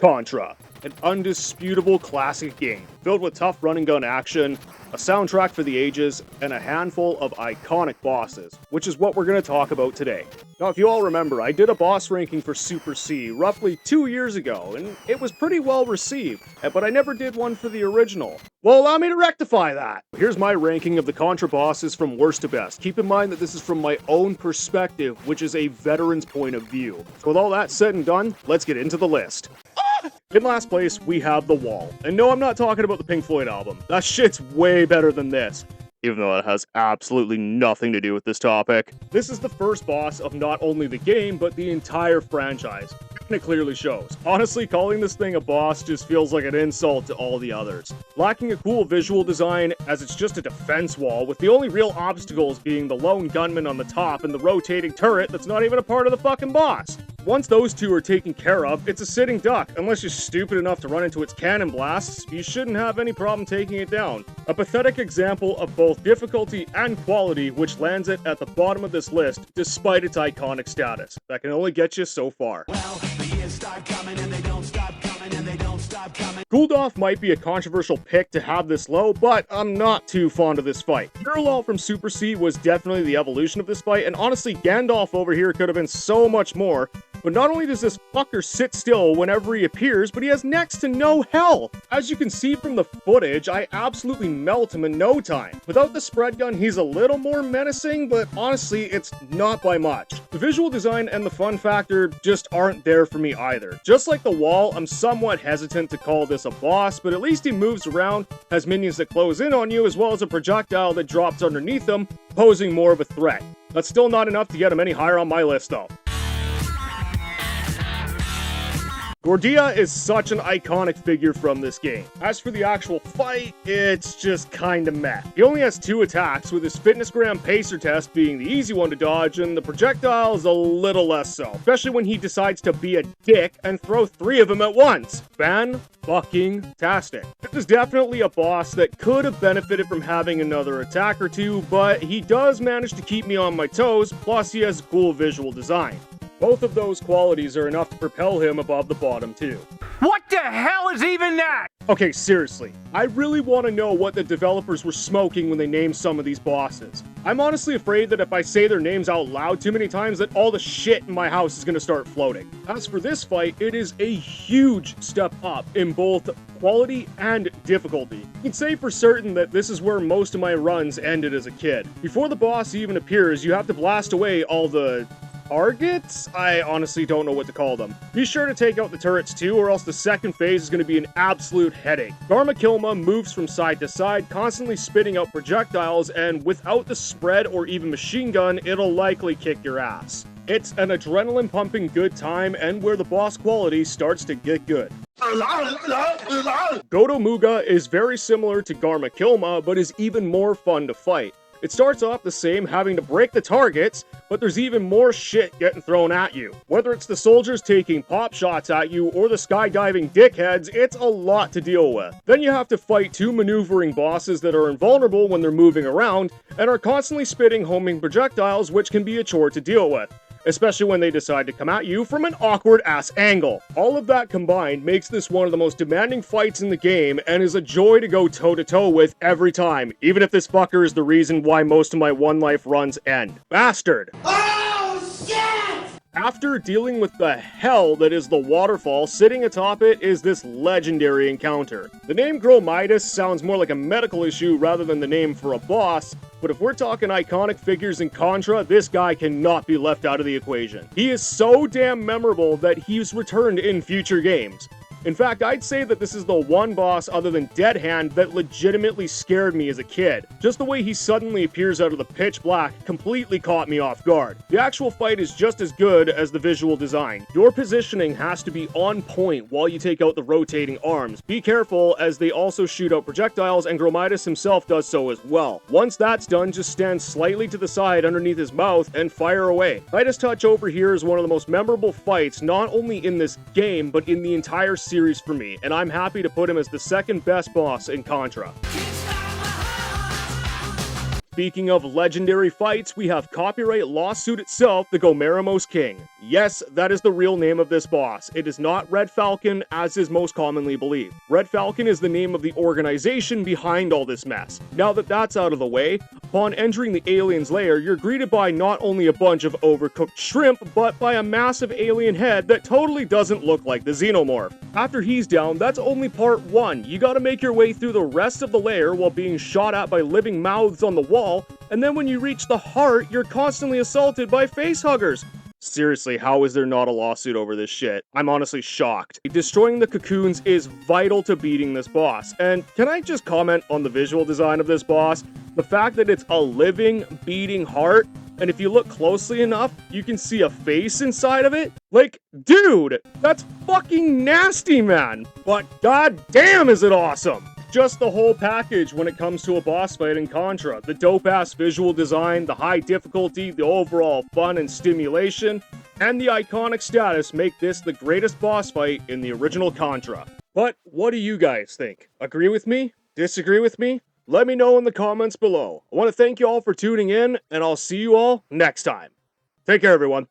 Contra, an undisputable classic game, filled with tough run-and-gun action, a soundtrack for the ages, and a handful of iconic bosses, which is what we're going to talk about today. Now, if you all remember, I did a boss ranking for Super C roughly 2 years ago, and it was pretty well received, but I never did one for the original. Well, allow me to rectify that! Here's my ranking of the Contra bosses from worst to best. Keep in mind that this is from my own perspective, which is a veteran's point of view. So with all that said and done, let's get into the list. In last place, we have The Wall. And no, I'm not talking about the Pink Floyd album. That shit's way better than this, even though it has absolutely nothing to do with this topic. This is the first boss of not only the game, but the entire franchise. And it clearly shows. Honestly, calling this thing a boss just feels like an insult to all the others. Lacking a cool visual design, as it's just a defense wall, with the only real obstacles being the lone gunman on the top and the rotating turret that's not even a part of the fucking boss. Once those two are taken care of, it's a sitting duck. Unless you're stupid enough to run into its cannon blasts, you shouldn't have any problem taking it down. A pathetic example of both difficulty and quality, which lands it at the bottom of this list, despite its iconic status. That can only get you so far. Well, the years start coming and they don't stop coming and they don't stop coming. Gul'daf might be a controversial pick to have this low, but I'm not too fond of this fight. Urlal from Super C was definitely the evolution of this fight, and honestly, Gandalf over here could have been so much more. But not only does this fucker sit still whenever he appears, but he has next to no health. As you can see from the footage, I absolutely melt him in no time. Without the spread gun, he's a little more menacing, but honestly, it's not by much. The visual design and the fun factor just aren't there for me either. Just like The Wall, I'm somewhat hesitant to call this a boss, but at least he moves around, has minions that close in on you, as well as a projectile that drops underneath them, posing more of a threat. That's still not enough to get him any higher on my list though. Gordia is such an iconic figure from this game. As for the actual fight, it's just kinda meh. He only has 2 attacks, with his fitnessgram pacer test being the easy one to dodge, and the projectile is a little less so. Especially when he decides to be a dick and throw 3 of them at once. Fan-fucking-tastic. This is definitely a boss that could have benefited from having another attack or two, but he does manage to keep me on my toes, plus he has a cool visual design. Both of those qualities are enough to propel him above the bottom two. What the hell is even that? Okay, seriously, I really want to know what the developers were smoking when they named some of these bosses. I'm honestly afraid that if I say their names out loud too many times, that all the shit in my house is going to start floating. As for this fight, it is a huge step up in both quality and difficulty. You can say for certain that this is where most of my runs ended as a kid. Before the boss even appears, you have to blast away all the targets? I honestly don't know what to call them. Be sure to take out the turrets too, or else the second phase is going to be an absolute headache. Garma Kilma moves from side to side, constantly spitting out projectiles, and without the spread or even machine gun, it'll likely kick your ass. It's an adrenaline-pumping good time, and where the boss quality starts to get good. Gotomuga is very similar to Garma Kilma, but is even more fun to fight. It starts off the same, having to break the targets, but there's even more shit getting thrown at you. Whether it's the soldiers taking pop shots at you or the skydiving dickheads, it's a lot to deal with. Then you have to fight 2 maneuvering bosses that are invulnerable when they're moving around, and are constantly spitting homing projectiles, which can be a chore to deal with, especially when they decide to come at you from an awkward-ass angle. All of that combined makes this one of the most demanding fights in the game, and is a joy to go toe-to-toe with every time, even if this fucker is the reason why most of my one-life runs end. Bastard! Oh, shit! After dealing with the hell that is the waterfall, sitting atop it is this legendary encounter. The name Gromidas sounds more like a medical issue rather than the name for a boss, but if we're talking iconic figures in Contra, this guy cannot be left out of the equation. He is so damn memorable that he's returned in future games. In fact, I'd say that this is the one boss other than Dead Hand that legitimately scared me as a kid. Just the way he suddenly appears out of the pitch black completely caught me off guard. The actual fight is just as good as the visual design. Your positioning has to be on point while you take out the rotating arms. Be careful, as they also shoot out projectiles, and Gromidas himself does so as well. Once that's done, just stand slightly to the side underneath his mouth and fire away. Midas Touch over here is one of the most memorable fights, not only in this game, but in the entire series for me, and I'm happy to put him as the second best boss in Contra. speaking of legendary fights, we have copyright lawsuit itself, the Gomeramos King. Yes, that is the real name of this boss. It is not Red Falcon, as is most commonly believed. Red Falcon is the name of the organization behind all this mess. Now that that's out of the way, upon entering the alien's lair, you're greeted by not only a bunch of overcooked shrimp, but by a massive alien head that totally doesn't look like the Xenomorph. After he's down, that's only part 1. You gotta make your way through the rest of the lair while being shot at by living mouths on the wall, and then when you reach the heart, you're constantly assaulted by facehuggers. Seriously, how is there not a lawsuit over this shit? I'm honestly shocked. Destroying the cocoons is vital to beating this boss, and can I just comment on the visual design of this boss? The fact that it's a living, beating heart, and if you look closely enough, you can see a face inside of it. Like, dude, that's fucking nasty, man! But goddamn is it awesome! Just the whole package when it comes to a boss fight in Contra. The dope-ass visual design, the high difficulty, the overall fun and stimulation, and the iconic status make this the greatest boss fight in the original Contra. But what do you guys think? Agree with me? Disagree with me? Let me know in the comments below. I want to thank you all for tuning in, and I'll see you all next time. Take care, everyone.